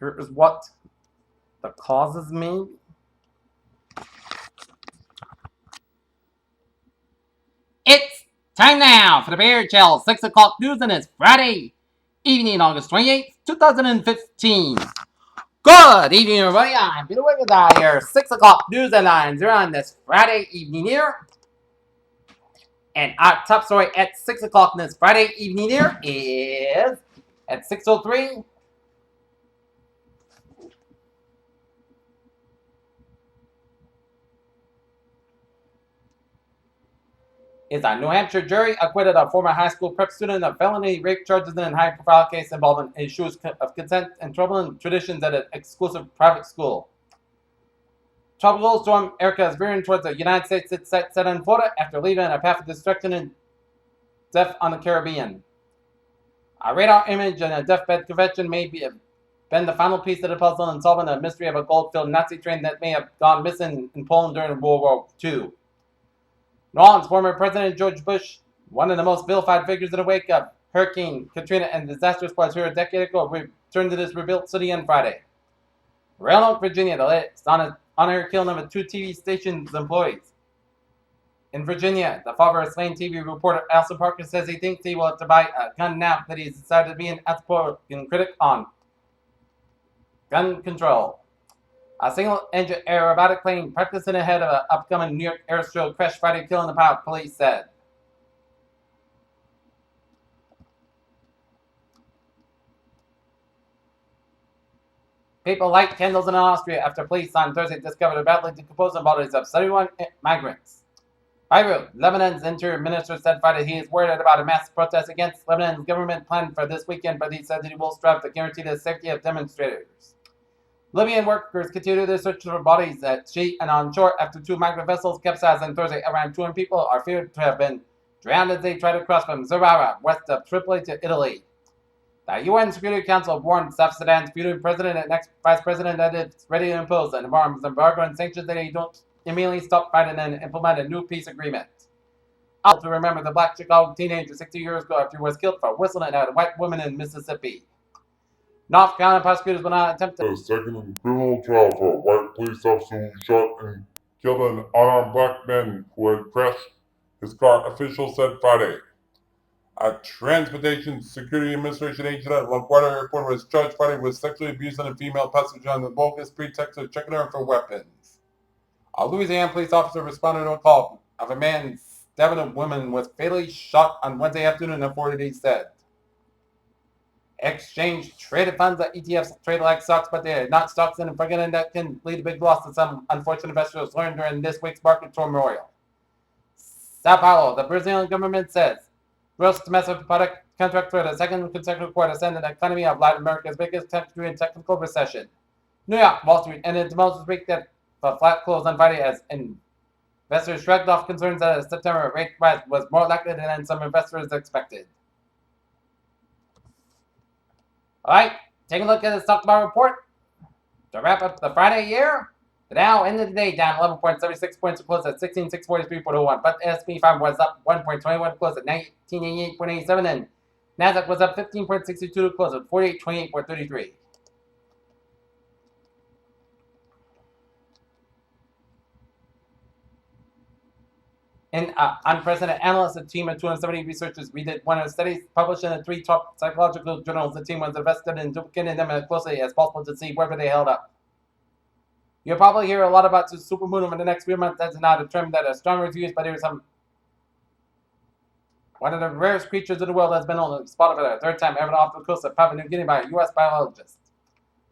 Here's what the causes may be. It's time now for the Bear Chill 6 o'clock news, and it's Friday evening, August 28th, 2015. Good evening, everybody. I'm Peter Wiggins here. 6 o'clock news headlines are on this Friday evening here. And our top story at 6 o'clock this Friday evening here is at 6:03. Is a New Hampshire jury acquitted a former high school prep student of felony rape charges in a high-profile case involving issues of consent and troubling traditions at an exclusive private school. Tropical storm Erica is veering towards the United States set in Florida after leaving a path of destruction and death on the Caribbean. A radar image and a deathbed confession may have been the final piece of the puzzle in solving the mystery of a gold-filled Nazi train that may have gone missing in Poland during World War II. New Orleans former President George Bush, one of the most vilified figures in the wake of Hurricane Katrina and disastrous floods here a decade ago, returned to this rebuilt city on Friday. Roanoke, Virginia, the latest on her killing of 2 TV station's employees. In Virginia, the father of slain TV reporter Alison Parker says he thinks he will have to buy a gun now that he's decided to be an outspoken critic on gun control. A single-engine aerobatic plane practicing ahead of an upcoming New York airstrip crashed Friday, killing the pilot, police said. People light candles in Austria after police on Thursday discovered the badly decomposing bodies of 71 migrants. Beirut, Lebanon's interior minister said Friday he is worried about a mass protest against Lebanon's government plan for this weekend, but he said that he will strive to guarantee the safety of demonstrators. Libyan workers continue their search for bodies at sea and on shore after 2 migrant vessels capsized on Thursday. Around 200 people are feared to have been drowned as they try to cross from Zerara, west of Tripoli, to Italy. The UN Security Council warned South Sudan's future president and next vice president that it's ready to impose an arms embargo and sanctions that they don't immediately stop fighting and implement a new peace agreement. Also, to remember the black Chicago teenager 60 years ago after he was killed for whistling at a white woman in Mississippi. North Carolina prosecutors will not attempt a second criminal trial for a white police officer who shot and killed an unarmed black man who had crashed his car, officials said Friday. A Transportation Security Administration agent at LaGuardia Airport was charged Friday with sexually abusing a female passenger on the bogus pretext of checking her for weapons. A Louisiana police officer responded to a call of a man stabbing a woman was fatally shot on Wednesday afternoon, authorities said. Exchange traded funds that ETFs trade like stocks, but they are not stocks, and forgetting that can lead to big loss, that some unfortunate investors learned during this week's market turmoil. Sao Paulo, the Brazilian government says gross domestic product contract for the second consecutive quarter sent an economy of Latin America's biggest country in technical recession. New York, Wall Street ended the most week that the flat close on Friday as investors shrugged off concerns that a September rate rise was more likely than some investors expected. All right, take a look at the stock market report. To wrap up the Friday year, the Dow ended the day down 11.76 points to close at 16,643.01, but the S&P 500 was up 1.21 to close at 1988.87, and Nasdaq was up 15.62 to close at 4828.33. In unprecedented analysis, a team of 270 researchers redid one of the studies published in the 3 top psychological journals. The team was invested in duplicating them as closely as possible to see whether they held up. You'll probably hear a lot about the supermoon over the next few months. That's not a term that astronomers use, but there's some. One of the rarest creatures in the world has been spotted for the 3rd time ever off the coast of Papua New Guinea by a U.S. biologist.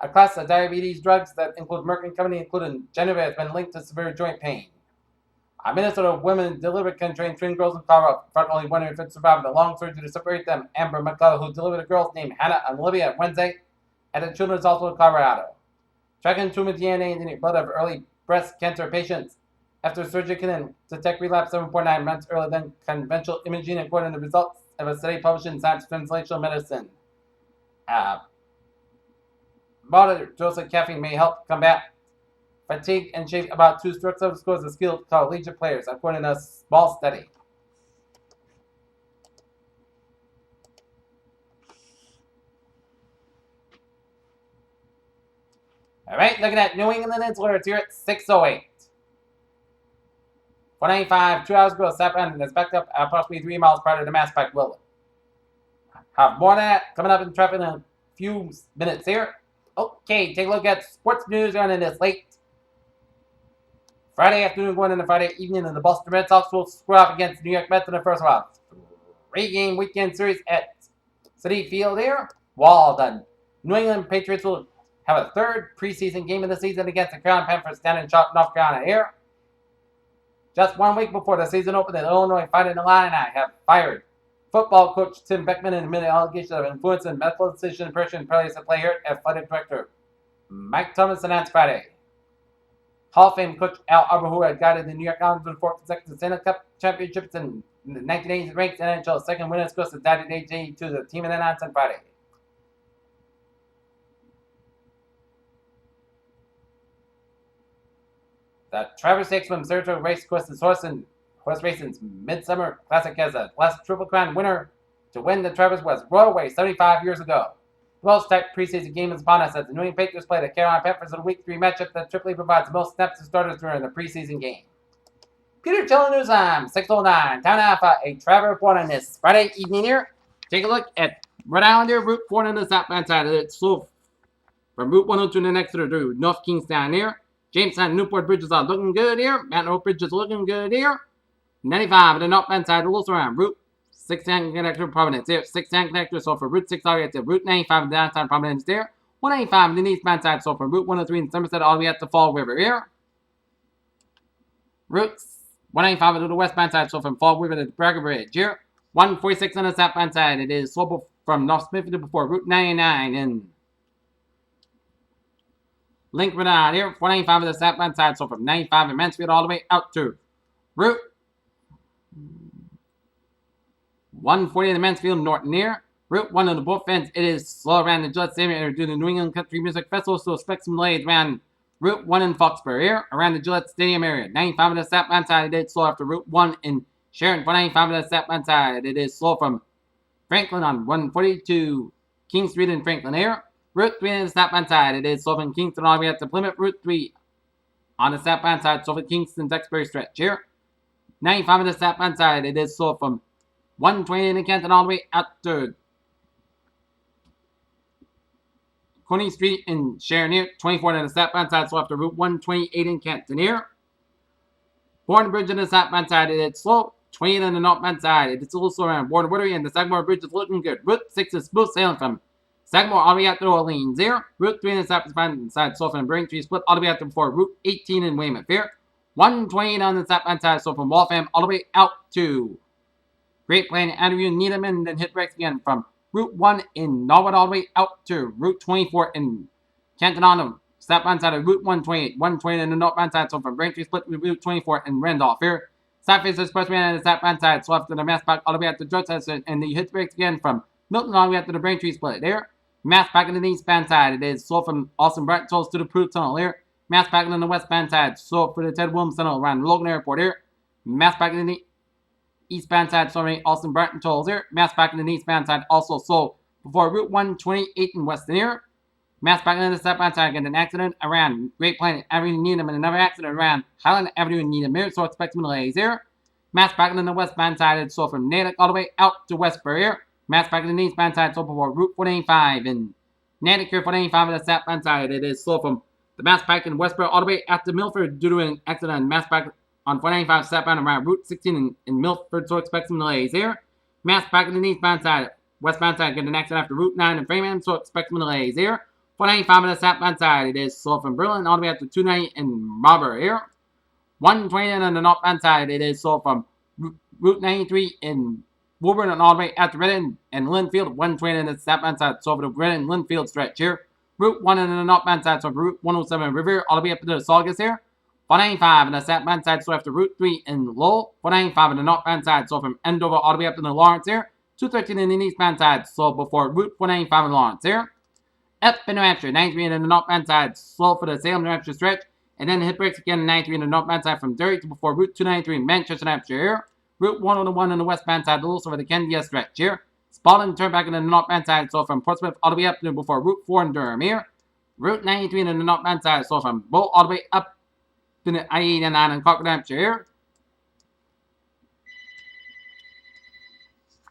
A class of diabetes drugs that include Merck and Company, including Geneva, has been linked to severe joint pain. A Minnesota women delivered can train twin girls in Colorado, front only wondering if it survived a long surgery to separate them. Amber McCullough, who delivered the girls named Hannah and Olivia Wednesday at the Children's Hospital in Colorado. Tracking tumor DNA in the blood of early breast cancer patients after surgery can detect relapse 7.9 months earlier than conventional imaging, according to the results of a study published in Science Translational Medicine. Moderate dose of caffeine may help combat fatigue and shave about 2 strokes of scores of skilled collegiate players, according to a small study. Alright, looking at New England Insulars here at 608. 495, 2 hours ago, southbound and is backed up at approximately 3 miles prior to the Mass Pike Willow. Have more of that coming up in traffic in a few minutes here. Okay, take a look at sports news running this late Friday afternoon going into Friday evening, and the Boston Red Sox will square off against the New York Mets in the first round. 3-game weekend series at Citi Field here. While the New England Patriots will have a third preseason game of the season against the Carolina Panthers down in Charlotte, North Carolina here. Just 1 week before the season opened, the Illinois Fighting Illini have fired football coach Tim Beckman and admitted allegations of influence and medical decision person parties to play here at athletic director Mike Thomas announced Friday. Hall of Fame coach Al Arbor, who had guided the New York Islanders to 4 consecutive Stanley Cup championships in the 1980s, ranked NHL's second winners course of died at age to the team announced on Friday. The Travers Stakes from Saratoga Race Course is horse racing's Midsummer Classic as the last Triple Crown winner to win the Travers was Royal 75 years ago. The most type preseason game is upon us as the New England Patriots play the Carolina Panthers in a Week 3 matchup that typically provides the most snaps to starters during the preseason game. Peter Chilling News Time, 609, Town Alpha, a travel report on this Friday evening here. Take a look at Rhode Island here, Route 4 on the southbound side of it. So from Route 102 to the next to the North Kingstown here. Jamestown and Newport bridges are looking good here. Mountain Oak Bridge is looking good here. 95 at the northbound side, also around Route 69 connector Providence here. 69 connector, so for Route 6 all the way up to Route 95 and downtown Providence there. 195 on the eastbound side, so from Route 103 in Somerset all the way up to Fall River here. Route 195 to the westbound side, so from Fall River to the Bragger Bridge here. 146 on the southbound side, it is slope from North Smithfield before Route 99 and Link Rhode Island here. 495 to the southbound side, so from 95 in Mansfield all the way out to Route 140 in the Mansfield Norton here. Route 1 of the both ends, it is slow around the Gillette Stadium area due to the New England Country Music Festival, so expect some delays around Route 1 in Foxborough here, around the Gillette Stadium area. 95 on the southbound side, it is slow after Route 1 in Sharon. 495 on the southbound side, it is slow from Franklin on 140 to King Street in Franklin here. Route 3 on the southbound side, it is slow from Kingston all the way up to Plymouth. Route 3 on the southbound side, slow from Kingston Duxbury stretch here. 95 on the southbound side, it is slow from 120 in Canton all the way out to Coney Street in Sharon here. 24 on the southbound side, so after Route 128 in Canton here. Bourne Bridge on the southbound side, it's slow. 28 on the northbound side, it's a little slow around Bourne Woodbury, and the Sagamore Bridge is looking good. Route 6 is smooth sailing from Sagamore all the way out to Orleans here. Route 3 on the southbound side, so from Braintree split all the way out to before Route 18 in Weymouth here. 128 on the southbound side, so from Waltham all the way out to Great Plain, Avenue, Needham, and then hit brakes again from Route 1 in Norwood all the way out to Route 24 in Canton on the southbound side of Route 128. 120 on the northbound side, so from Braintree split with Route 24 in Randolph here. Southface Expressway on the southbound side, so after the Mass Park all the way out to Georgetown, and the hit brakes again from Milton all the way out to the Braintree split there. Mass Park on the eastbound side, it is slow from Austin Brighton Tolls to the Pruitt Tunnel here. Mass Park on the westbound side, slow for the Ted Williams Tunnel around Logan Airport here. Mass Park on the eastbound side, sorry, Austin Brighton Tolls here. Mass Park on the eastbound side, also slow before Route 128 in Weston here. Mass Park on the southbound side, get an accident around Great Plain Avenue in Needham, and another accident around Highland Avenue in Needham here, so expect some delays here. Mass Park on the westbound side, it's slow from Natick all the way out to Westbury here. Mass Park on the eastbound side, so before Route 485 in Natick here. 485 on the southbound side, it is slow from the Mass Park in Westbury all the way out to Milford due to an accident on Mass Park on 495 southbound around Route 16 in Milford, so expect some delays here. Mass Park on the eastbound side, westbound side, get an accident after Route 9 in Framingham, so expect some delays here. 495 on the southbound side, it is slow from Berlin all the way up to 290 in Marlborough here. 120 on the northbound side, it is slow from Route 93 in Woburn and all the way out to Redden and Linfield. 120 on the southbound side, so over the Redden Linfield stretch here. Route 1 on the northbound side, so Route 107 Riviera all the way up to the Saugus here. 495 on the southbound side, so after Route 3 in Lowell. 495 on the northbound side, so from Andover all the way up to the Lawrence here. 213 on the eastbound side, so before Route 495 in Lawrence here. Up in New Hampshire, 93 on the northbound side, slow for the Salem, New Hampshire stretch. And then hit brakes again, 93 on the northbound side from Derry to before Route 293 in Manchester, New Hampshire here. Route 101 on the westbound side, a little over the Candia stretch here. Spalding turnback on the northbound side, so from Portsmouth all the way up to before Route 4 in Durham here. Route 93 in the northbound side, so from Bow all the way up to the I-89 in Concord, Hampshire here.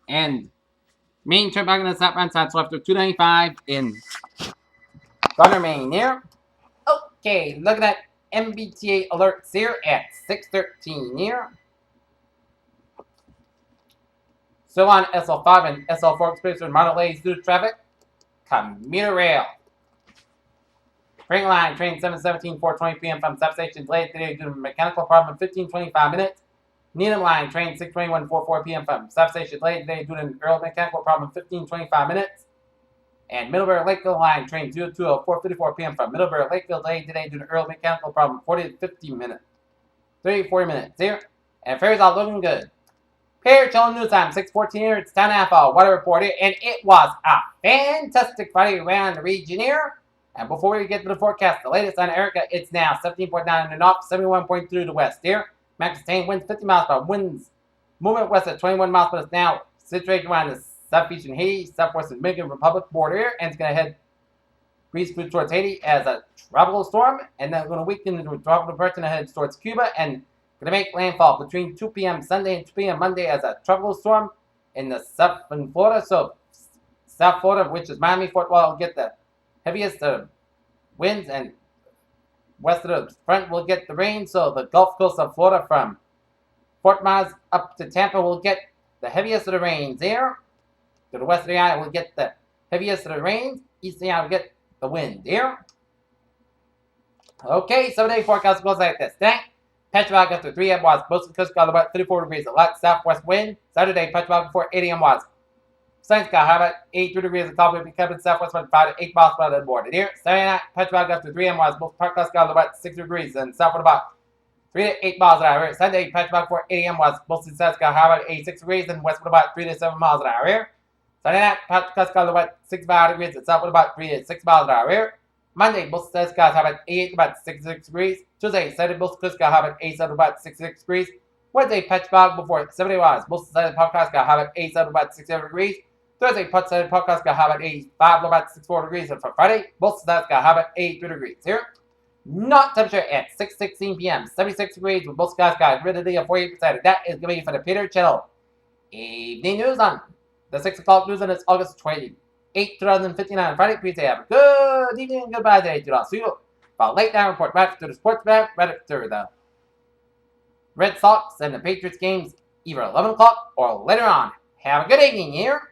And main turn back on the southbound side, so after 295 in Gardner, Maine here. Okay, looking at MBTA alerts here at 6:13 here. Still on SL5 and SL4 experiencing minor delays due to traffic. Commuter rail. Green line train 717 4:20 p.m. from substation delayed today due to mechanical problem 15:25 minutes. Needham line train 621 4:4 p.m. from substation delayed today due to an early mechanical problem 15:25 minutes. And Middlebury Lakeville line train 020 4:54 p.m. from Middlebury Lakeville delayed today due to early mechanical problem 40 to 50 minutes. 40 minutes here. And ferries all looking good. Here, chilling news time, 6:14 here. It's 10.5 weather report here, and it was a fantastic Friday around the region here. And before we get to the forecast, the latest on Erica, it's now 17.9 in the north, 71.3 to the west here. Max sustained winds 50 miles per hour. Winds movement west at 21 miles per hour. Now situated around the southeastern Haiti, southwestern Dominican Republic border here, and it's going to head breeze through towards Haiti as a tropical storm, and then going to weaken into a tropical depression and head towards Cuba, and going to make landfall between 2 p.m. Sunday and 2 p.m. Monday as a tropical storm in the southern Florida. So South Florida, which is Miami, Fort Lauderdale, will get the heaviest winds, and west of the front will get the rain. So the Gulf Coast of Florida from Fort Myers up to Tampa will get the heaviest of the rains there. To the west of the island will get the heaviest of the rains. East of the island will get the wind there. Okay, 7-day forecast goes like this. Thank Petrovac after 3 a.m. was most of the coast got about 34 degrees. A light southwest wind. Saturday, Petrovac before 8 a.m. was sunny sky, high about 83 degrees. The cloud will be kept in southwest wind 5 to 8 miles per hour the border. Here, Saturday night, Petrovac after 3 a.m. was most part clouds got about 6 degrees and southward about 3 to 8 miles an hour. Here, Sunday, Petrovac before 8 a.m. was mostly south sky, high about 86 degrees and westward about 3 to 7 miles an hour. Here, Sunday night, Petrovac got about 65 degrees and southward about 3 to 6 miles an hour. Here, Monday, most of the skies have about 88 about 66 degrees. Tuesday, Saturday, most of the skies have about 87 about 66 degrees. Wednesday, Petrovac before 70 miles. Most of the Saturday podcast got have about 87 about 67 degrees. Thursday, Saturday podcast got have about 85 about 64 degrees. And for Friday, most of the got have about 83 degrees. Here, not temperature at 6:16 p.m. 76 degrees with most skies got humidity of 48%. That is going to be for the Peter Channel evening news on the 6 o'clock news on this August 20th. 2059 Friday. Please have a good evening and goodbye today to all. See you for late night report right after the sports back, right after the Red Sox and the Patriots games, either 11 o'clock or later on. Have a good evening here.